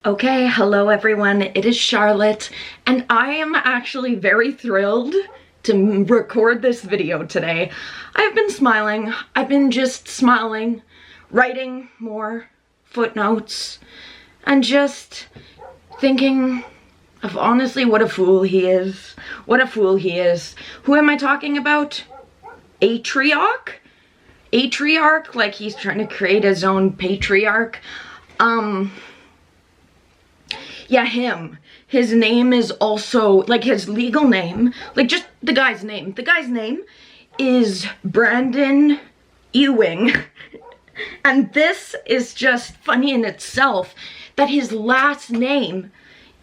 Okay, hello everyone, it is Charlotte, and I am actually very thrilled to record this video today. I've been smiling, I've been just smiling, writing more footnotes, and just thinking of honestly what a fool he is. What a fool he is. Who am I talking about? Atrioc? Atrioc, like he's trying to create his own patriarch. Yeah, him. His name is also, like his legal name, like just the guy's name. The guy's name is Brandon Ewing. And this is just funny in itself, that his last name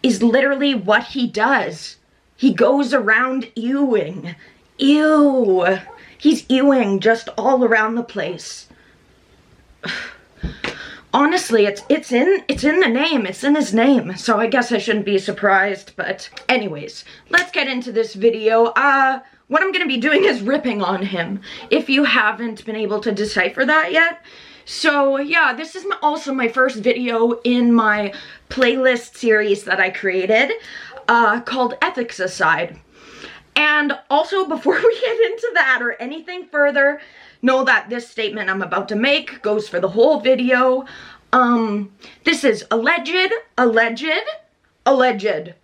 is literally what he does. He goes around Ewing. Ew. He's Ewing just all around the place. Honestly, it's in the name, it's in his name, so I guess I shouldn't be surprised, but anyways, let's get into this video. What I'm gonna be doing is ripping on him, if you haven't been able to decipher that yet. So yeah, this is also my first video in my playlist series that I created, called Ethics Aside. And also, before we get into that or anything further, know that this statement I'm about to make goes for the whole video. This is alleged, alleged, alleged.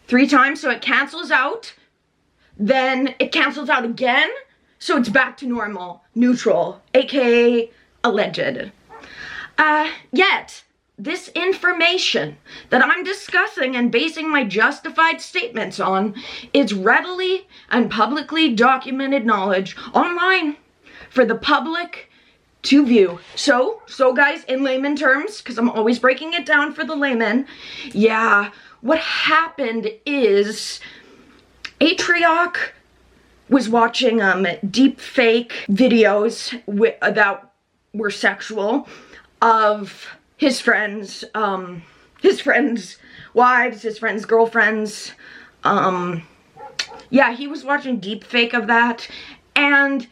3 times, so it cancels out. Then it cancels out again, so it's back to normal, neutral, aka alleged. Yet, this information that I'm discussing and basing my justified statements on is readily and publicly documented knowledge online for the public to view. So guys, in layman terms, because I'm always breaking it down for the layman, yeah, what happened is Atrioc was watching deep fake videos that were sexual of his friends' wives, his friends' girlfriends. Yeah, he was watching deep fake of that, and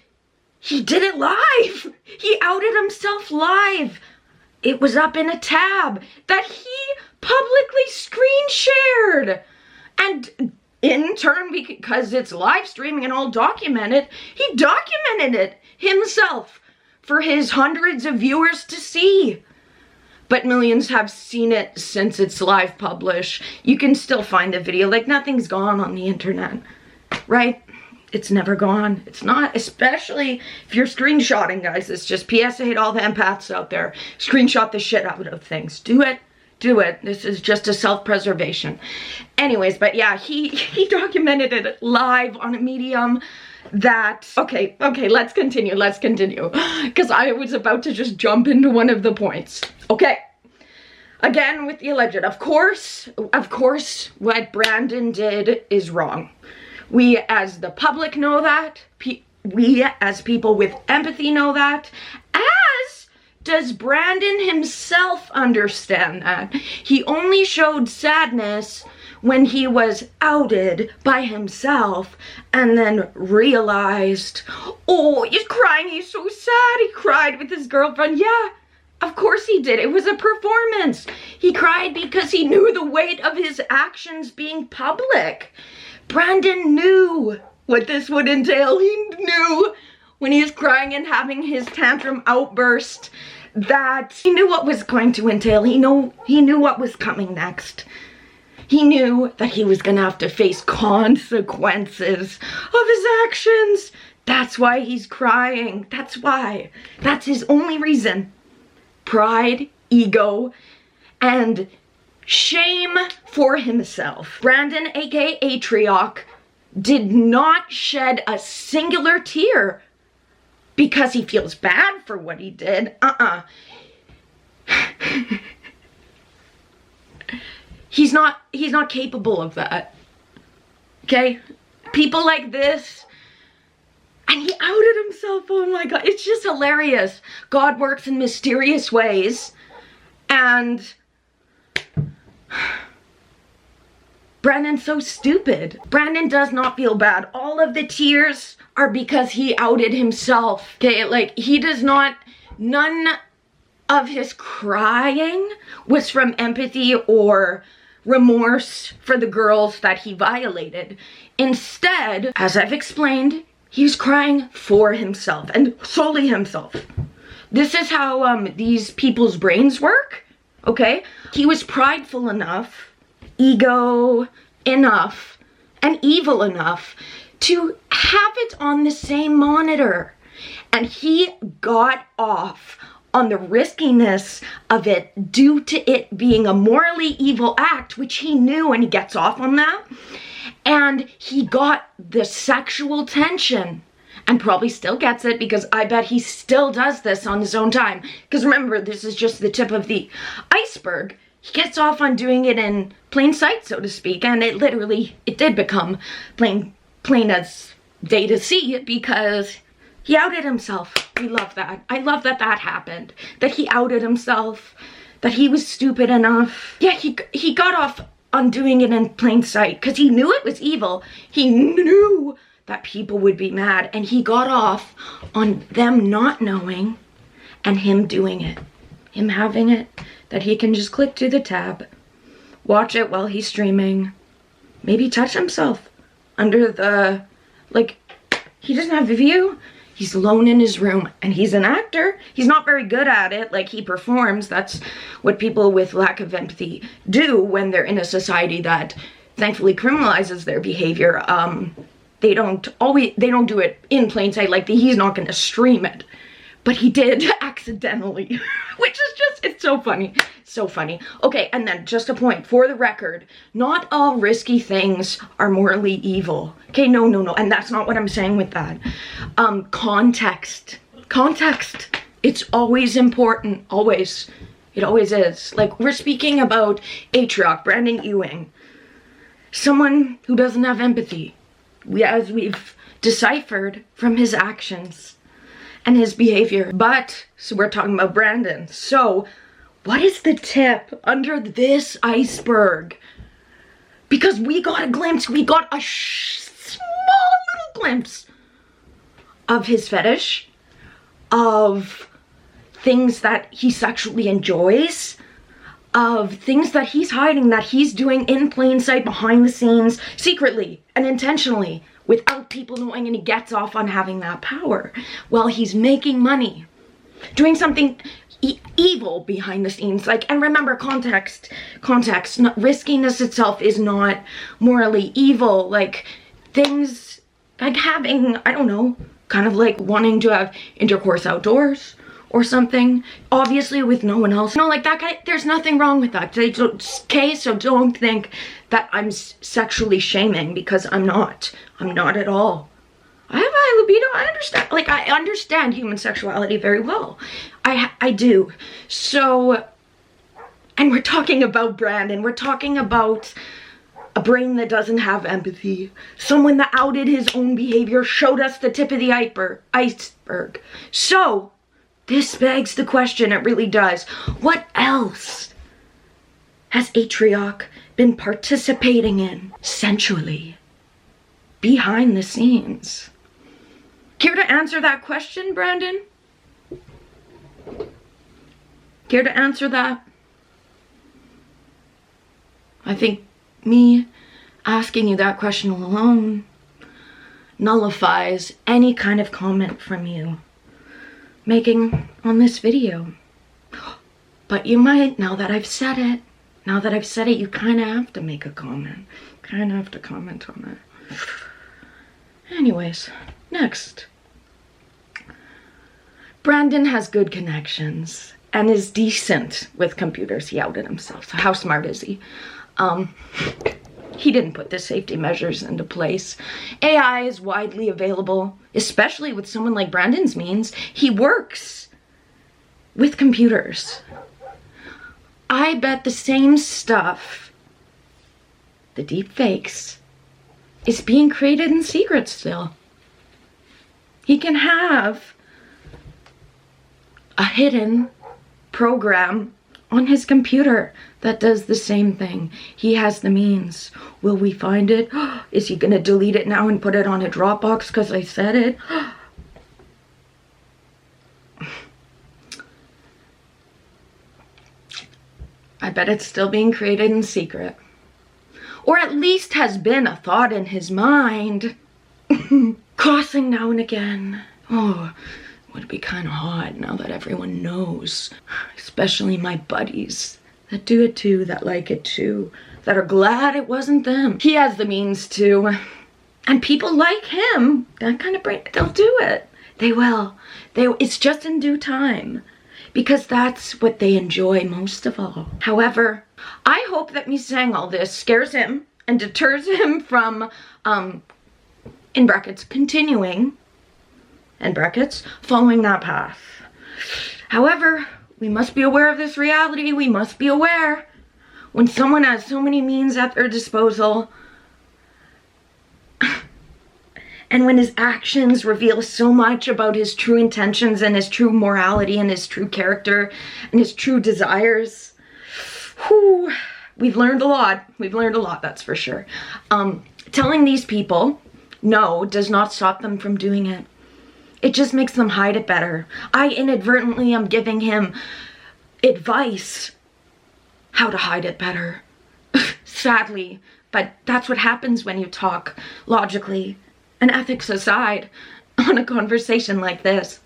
he did it live. He outed himself live. It was up in a tab that he publicly screen shared. And in turn, because it's live streaming and all documented, he documented it himself for his hundreds of viewers to see. But millions have seen it since it's live published. You can still find the video, like nothing's gone on the internet, right? It's never gone. It's not, especially if you're screenshotting, guys. It's just PSA to all the empaths out there. Screenshot the shit out of things. Do it. Do it. This is just a self-preservation. Anyways, but yeah, he documented it live on a medium that, okay, let's continue, because I was about to just jump into one of the points. Okay, again with the alleged. Of course, what Brandon did is wrong. We as the public know that. We as people with empathy know that. As does Brandon himself understand that. He only showed sadness when he was outed by himself and then realized, oh, he's crying, he's so sad. He cried with his girlfriend. Yeah, of course he did. It was a performance. He cried because he knew the weight of his actions being public. Brandon knew what this would entail. He knew when he was crying and having his tantrum outburst that he knew what was going to entail. He knew what was coming next. He knew that he was gonna have to face consequences of his actions. That's why he's crying. That's why. That's his only reason. Pride, ego, and shame for himself. Brandon, aka Atrioc, did not shed a singular tear because he feels bad for what he did. He's not capable of that. Okay? People like this, and he outed himself. Oh my God, it's just hilarious. God works in mysterious ways, and Brandon's so stupid. Brandon does not feel bad. All of the tears are because he outed himself. Okay, like he does not, none of his crying was from empathy or remorse for the girls that he violated. Instead, as I've explained, he's crying for himself and solely himself. This is how these people's brains work, okay? He was prideful enough, ego enough, and evil enough to have it on the same monitor. And he got off on the riskiness of it due to it being a morally evil act, which he knew, and he gets off on that. And he got the sexual tension, and probably still gets it, because I bet he still does this on his own time. Because remember, this is just the tip of the iceberg. He gets off on doing it in plain sight, so to speak, and it did become plain as day to see, because he outed himself. We love that. I love that that happened. That he outed himself. That he was stupid enough. Yeah, he got off on doing it in plain sight because he knew it was evil. He knew that people would be mad, and he got off on them not knowing and him doing it. Him having it, that he can just click to the tab, watch it while he's streaming, maybe touch himself under the, like, he doesn't have the view. He's alone in his room, and he's an actor. He's not very good at it. Like, he performs. That's what people with lack of empathy do when they're in a society that thankfully criminalizes their behavior. They don't do it in plain sight. Like, he's not going to stream it, but he did accidentally, which is just, it's so funny. So funny. Okay, and then just a point for the record, not all risky things are morally evil. Okay, no, and that's not what I'm saying with that. Context, it's always important, always. It always is. Like, we're speaking about Atrioc, Brandon Ewing, someone who doesn't have empathy, as we've deciphered from his actions and his behavior. But, so we're talking about Brandon. So, what is the tip under this iceberg? Because we got a glimpse, we got a small little glimpse of his fetish, of things that he sexually enjoys, of things that he's hiding, that he's doing in plain sight, behind the scenes, secretly and intentionally, without people knowing, and he gets off on having that power while he's making money, doing something evil behind the scenes. Like, and remember, context, riskiness itself is not morally evil. Like, things like having, I don't know, kind of like wanting to have intercourse outdoors or something, obviously with no one else. No, like that guy, there's nothing wrong with that. Okay, so don't think that I'm sexually shaming, because I'm not at all. I have high libido, I understand, like, I understand human sexuality very well. I do. So, and we're talking about Brandon, we're talking about a brain that doesn't have empathy, someone that outed his own behavior, showed us the tip of the iceberg. So, this begs the question, it really does. What else has Atrioc been participating in sensually, behind the scenes? Care to answer that question, Brandon? Care to answer that? I think me asking you that question alone nullifies any kind of comment from you making on this video. But you might, now that I've said it, you kind of have to make a comment. Kind of have to comment on it. Anyways, next. Brandon has good connections and is decent with computers. He outed himself. So how smart is he? He didn't put the safety measures into place. AI is widely available, especially with someone like Brandon's means. He works with computers. I bet the same stuff, the deep fakes, is being created in secret still. He can have a hidden program on his computer that does the same thing. He has the means. Will we find it? Is he gonna delete it now and put it on a Dropbox because I said it? I bet it's still being created in secret. Or at least has been a thought in his mind. Crossing now and again. Oh, would be kind of hot now that everyone knows. Especially my buddies that do it too, that like it too, that are glad it wasn't them. He has the means to. And people like him, that kind of brain, they'll do it. They will. It's just in due time. Because that's what they enjoy most of all. However, I hope that me saying all this scares him and deters him from, in brackets, continuing, in brackets, following that path. However, we must be aware of this reality. We must be aware when someone has so many means at their disposal, and when his actions reveal so much about his true intentions and his true morality and his true character and his true desires. Whew, we've learned a lot. We've learned a lot, that's for sure. Telling these people no does not stop them from doing it. It just makes them hide it better. I inadvertently am giving him advice how to hide it better. Sadly, but that's what happens when you talk logically and ethics aside on a conversation like this.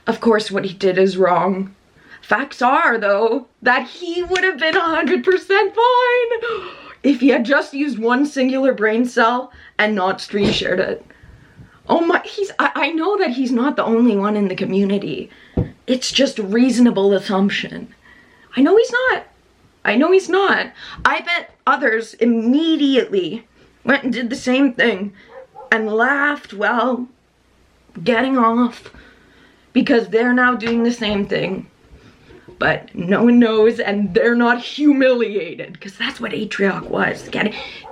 Of course, what he did is wrong. Facts are, though, that he would have been 100% fine if he had just used one singular brain cell and not screen shared it. Oh my, I know that he's not the only one in the community. It's just a reasonable assumption. I know he's not. I know he's not. I bet others immediately went and did the same thing and laughed while getting off because they're now doing the same thing. But no one knows and they're not humiliated, because that's what Atrioc was.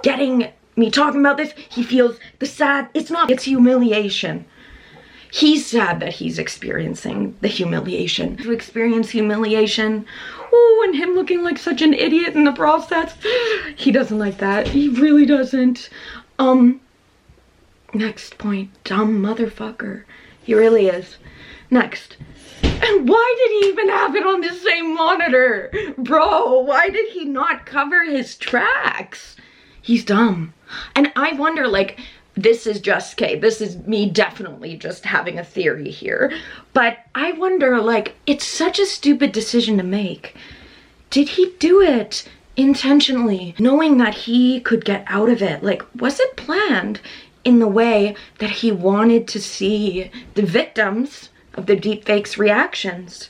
Getting me talking about this, he feels the sad, it's humiliation. He's sad that he's experiencing the humiliation. To experience humiliation, oh, and him looking like such an idiot in the process. He doesn't like that. He really doesn't. Next point, dumb motherfucker. He really is. Next. And why did he even have it on the same monitor? Bro, why did he not cover his tracks? He's dumb. And I wonder, like, this is just, okay, this is me definitely just having a theory here. But I wonder, like, it's such a stupid decision to make. Did he do it intentionally, knowing that he could get out of it? Like, was it planned in the way that he wanted to see the victims of the deepfakes reactions?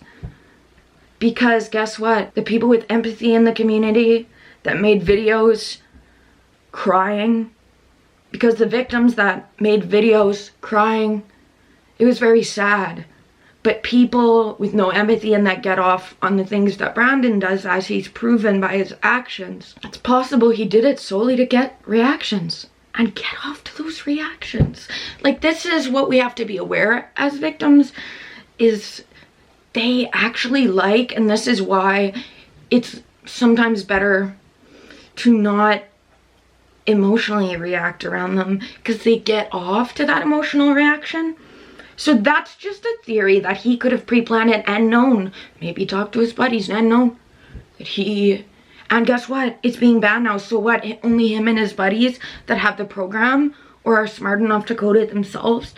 Because guess what? The people with empathy in the community that made videos crying, because the victims that made videos crying, it was very sad. But people with no empathy and that get off on the things that Brandon does, as he's proven by his actions, it's possible he did it solely to get reactions and get off to those reactions. Like, this is what we have to be aware as victims, is they actually like, and this is why it's sometimes better to not emotionally react around them, because they get off to that emotional reaction. So that's just a theory that he could have pre-planned it and known, maybe talked to his buddies and known that he, and guess what, it's being banned now. So what, only him and his buddies that have the program or are smart enough to code it themselves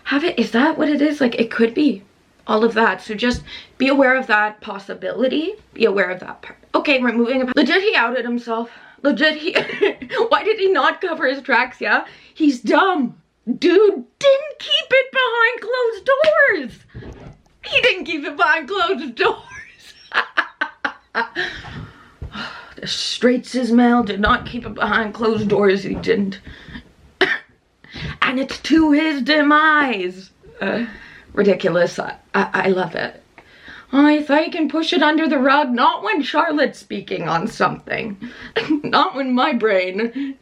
have it? Is that what it is? Like, it could be all of that. So just be aware of that possibility, be aware of that part. Okay, we're moving about. Legit, he outed himself. Legit, he why did he not cover his tracks? Yeah, he's dumb. Dude didn't keep it behind closed doors. He didn't keep it behind closed doors. The straight Ismail did not keep it behind closed doors. He didn't. And it's to his demise. Ridiculous. I love it. I thought you can push it under the rug. Not when Charlotte's speaking on something. Not when my brain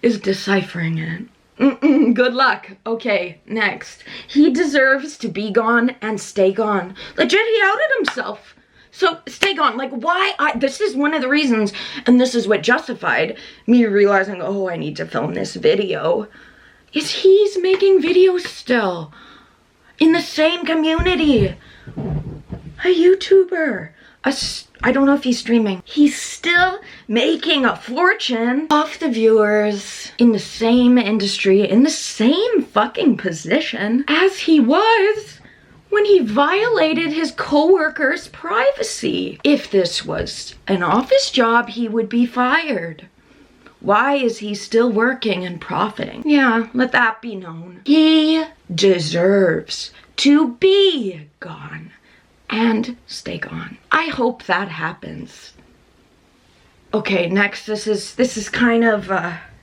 is deciphering it. Good luck. Okay, next. He deserves to be gone and stay gone. Legit, he outed himself. So stay gone. Like, why? This is one of the reasons, and this is what justified me realizing, oh, I need to film this video, is he's making videos still in the same community. A YouTuber, I don't know if he's streaming. He's still making a fortune off the viewers in the same industry, in the same fucking position as he was when he violated his coworker's privacy. If this was an office job, he would be fired. Why is he still working and profiting? Yeah, let that be known. He deserves to be gone and stay gone. I hope that happens. Okay, next, this is kind of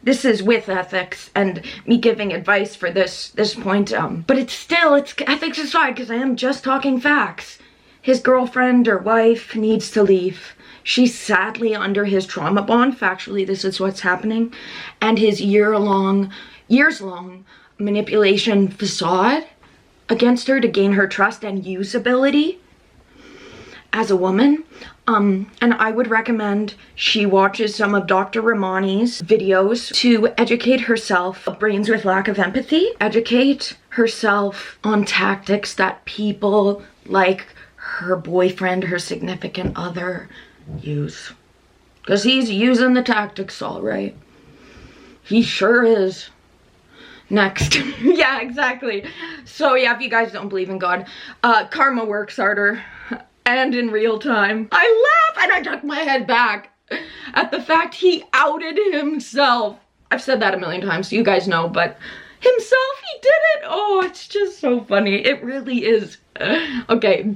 this is with ethics and me giving advice for this point, but it's ethics aside, because I am just talking facts. His girlfriend or wife needs to leave. She's sadly under his trauma bond. Factually, this is what's happening. And his years-long manipulation facade against her to gain her trust and usability as a woman. And I would recommend she watches some of Dr. Ramani's videos to educate herself of brains with lack of empathy, educate herself on tactics that people like her boyfriend, her significant other use. Because he's using the tactics all right. He sure is. Next. Yeah, exactly. So yeah, if you guys don't believe in God, karma works harder and in real time. I laugh and I tuck my head back at the fact he outed himself. I've said that a million times, so you guys know, but himself, he did it. Oh, it's just so funny. It really is. Okay.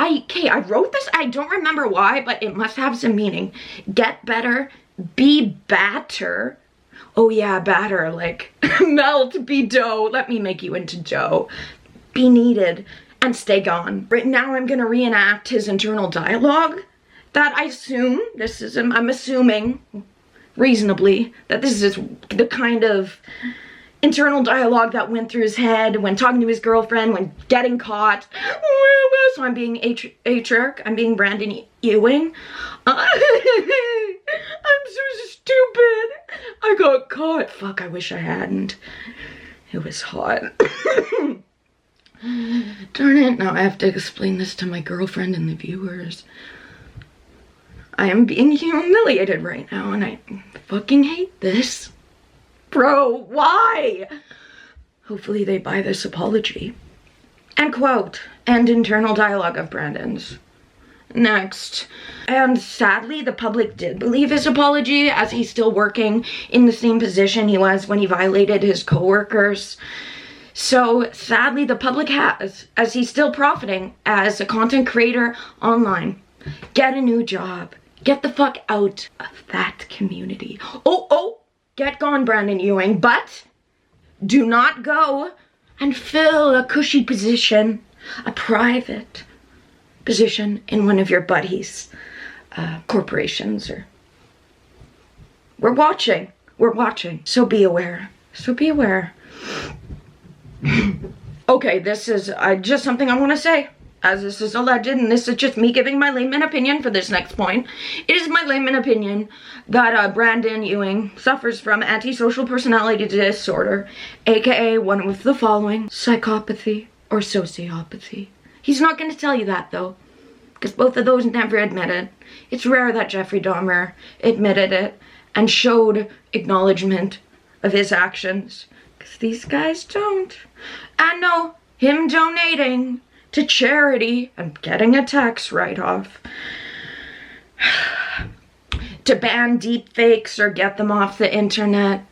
I wrote this, I don't remember why, but it must have some meaning. Get better, be batter. Oh yeah, batter, like melt, be dough. Let me make you into dough. Be needed and stay gone. Right now I'm gonna reenact his internal dialogue that I assume, I'm assuming reasonably that this is the kind of internal dialogue that went through his head when talking to his girlfriend, when getting caught. So I'm being Atrioc, I'm being Brandon Ewing. I'm so stupid. I got caught. Fuck, I wish I hadn't. It was hot. Darn it, now I have to explain this to my girlfriend and the viewers. I am being humiliated right now and I fucking hate this. Bro, why? Hopefully they buy this apology. And quote, and internal dialogue of Brandon's. Next. And sadly, the public did believe his apology, as he's still working in the same position he was when he violated his coworkers. So sadly, the public has, as he's still profiting as a content creator online. Get a new job. Get the fuck out of that community. Oh, get gone, Brandon Ewing, but do not go and fill a cushy position, a private position in one of your buddies' corporations. Or we're watching, so be aware, Okay, this is just something I want to say, as this is alleged, and this is just me giving my layman opinion for this next point. It is my layman opinion that Brandon Ewing suffers from antisocial personality disorder, aka one of the following: psychopathy or sociopathy. He's not going to tell you that though, because both of those never admitted. It's rare that Jeffrey Dahmer admitted it and showed acknowledgement of his actions, because these guys don't. And no, him donating to charity and getting a tax write-off to ban deep fakes or get them off the internet,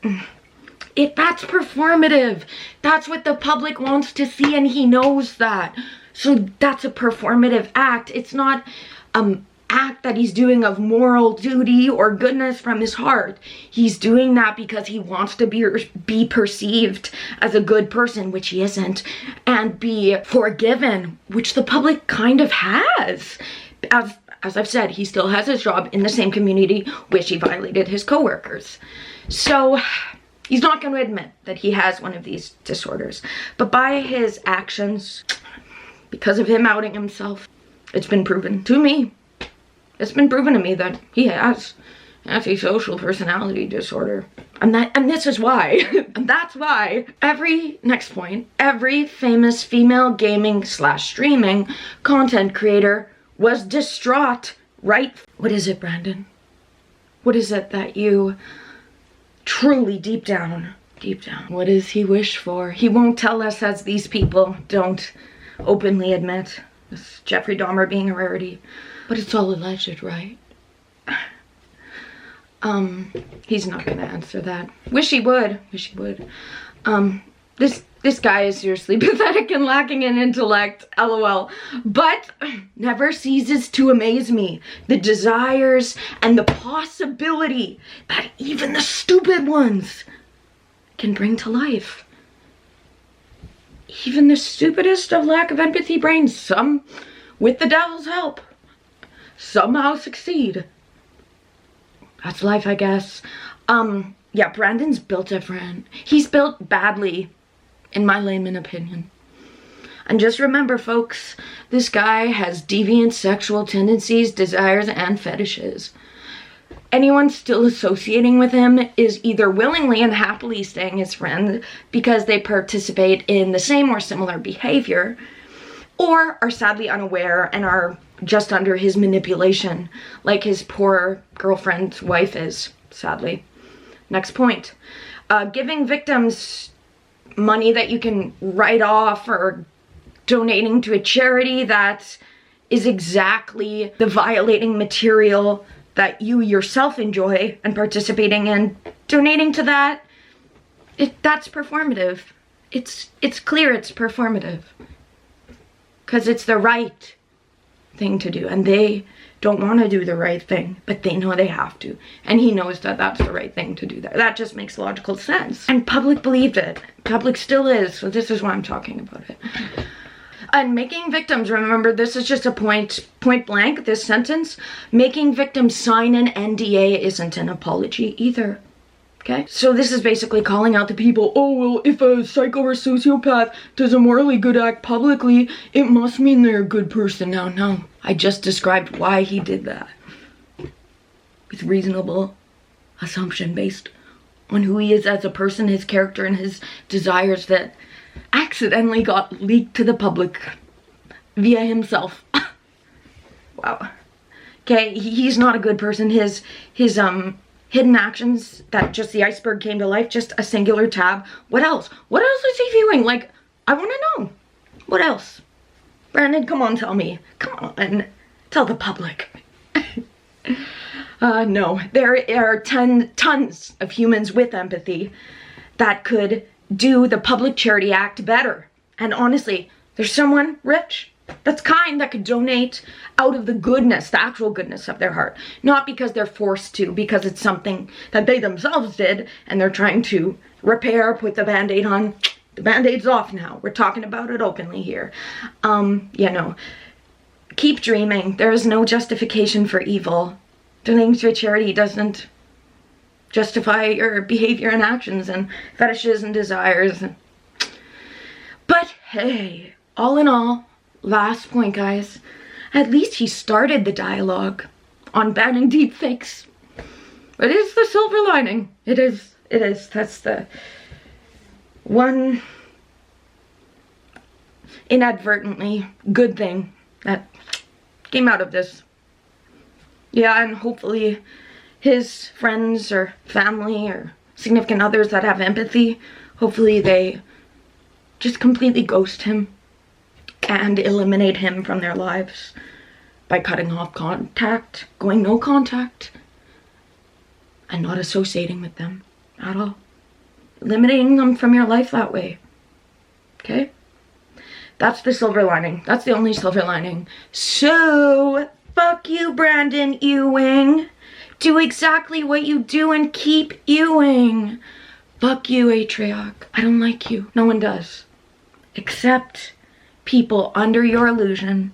that's performative. That's what the public wants to see, and he knows that. So that's a performative act. It's not act that he's doing of moral duty or goodness from his heart. He's doing that because he wants to be perceived as a good person, which he isn't, and be forgiven, which the public kind of has. As I've said, he still has his job in the same community which he violated his coworkers. So he's not going to admit that he has one of these disorders, but by his actions, because of him outing himself, it's been proven to me. It's been proven to me that he has antisocial personality disorder. And this is why. And that's why every famous female gaming / streaming content creator was distraught, right? What is it, Brandon? What is it that you truly deep down, what does he wish for? He won't tell us, as these people don't openly admit. This Jeffrey Dahmer being a rarity. But it's all alleged, right? He's not gonna answer that. Wish he would. This guy is seriously pathetic and lacking in intellect, lol. But never ceases to amaze me the desires and the possibility that even the stupid ones can bring to life. Even the stupidest of lack of empathy brains, some, with the devil's help, somehow succeed. That's life, I guess. Yeah, Brandon's built different. He's built badly, in my layman opinion. And just remember, folks, this guy has deviant sexual tendencies, desires, and fetishes. Anyone still associating with him is either willingly and happily staying his friend because they participate in the same or similar behavior, or are sadly unaware and are just under his manipulation, like his poor girlfriend's wife is, sadly. Next point. Giving victims money that you can write off, or donating to a charity that is exactly the violating material that you yourself enjoy and participating in, donating to that, that's performative. It's clear it's performative. Because it's the right thing to do, and they don't want to do the right thing, but they know they have to, and he knows that that's the right thing to do. That just makes logical sense, and public believed it. Public still is, so this is why I'm talking about it. And making victims, remember, this is just a point blank, this sentence, making victims sign an NDA isn't an apology either. Okay, so this is basically calling out the people, oh, well, if a psycho or sociopath does a morally good act publicly, it must mean they're a good person. Now, no, I just described why he did that. With reasonable assumption based on who he is as a person, his character, and his desires that accidentally got leaked to the public via himself. Wow. Okay, he's not a good person. His hidden actions, that just the iceberg came to life, just a singular tab. What else? What else is he viewing? Like, I want to know. What else? Brandon, come on, tell me. Come on, tell the public. No, there are tons of humans with empathy that could do the public charity act better. And honestly, there's someone rich that's kind that could donate out of the goodness, the actual goodness of their heart. Not because they're forced to, because it's something that they themselves did and they're trying to repair, put the band-aid on. The band-aid's off now. We're talking about it openly here. You know, keep dreaming. There is no justification for evil. Donating to a charity doesn't justify your behavior and actions and fetishes and desires. But hey, all in all, last point, guys, at least he started the dialogue on banning deepfakes. It is the silver lining. It is. That's the one inadvertently good thing that came out of this. Yeah, and hopefully his friends or family or significant others that have empathy, hopefully they just completely ghost him and eliminate him from their lives by cutting off contact, going no contact, and not associating with them at all. Eliminating them from your life that way. Okay? That's the silver lining. That's the only silver lining. So, fuck you, Brandon Ewing. Do exactly what you do and keep Ewing. Fuck you, Atrioc. I don't like you. No one does. Except people under your illusion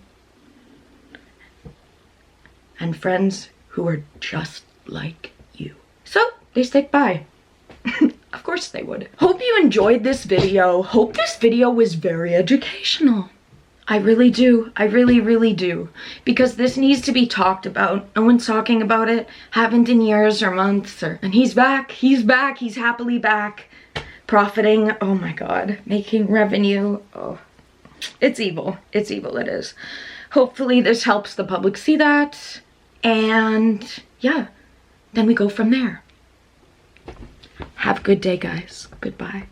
and friends who are just like you. So, they stick by. Of course they would. Hope you enjoyed this video. Hope this video was very educational. I really do. I really do. Because this needs to be talked about. No one's talking about it. Haven't in years or months. And he's back. He's back. He's happily back. Profiting. Oh my god. Making revenue. Oh. It's evil. It's evil. It is. hopefully this helps the public see that. And yeah, then we go from there. Have a good day, guys. Goodbye.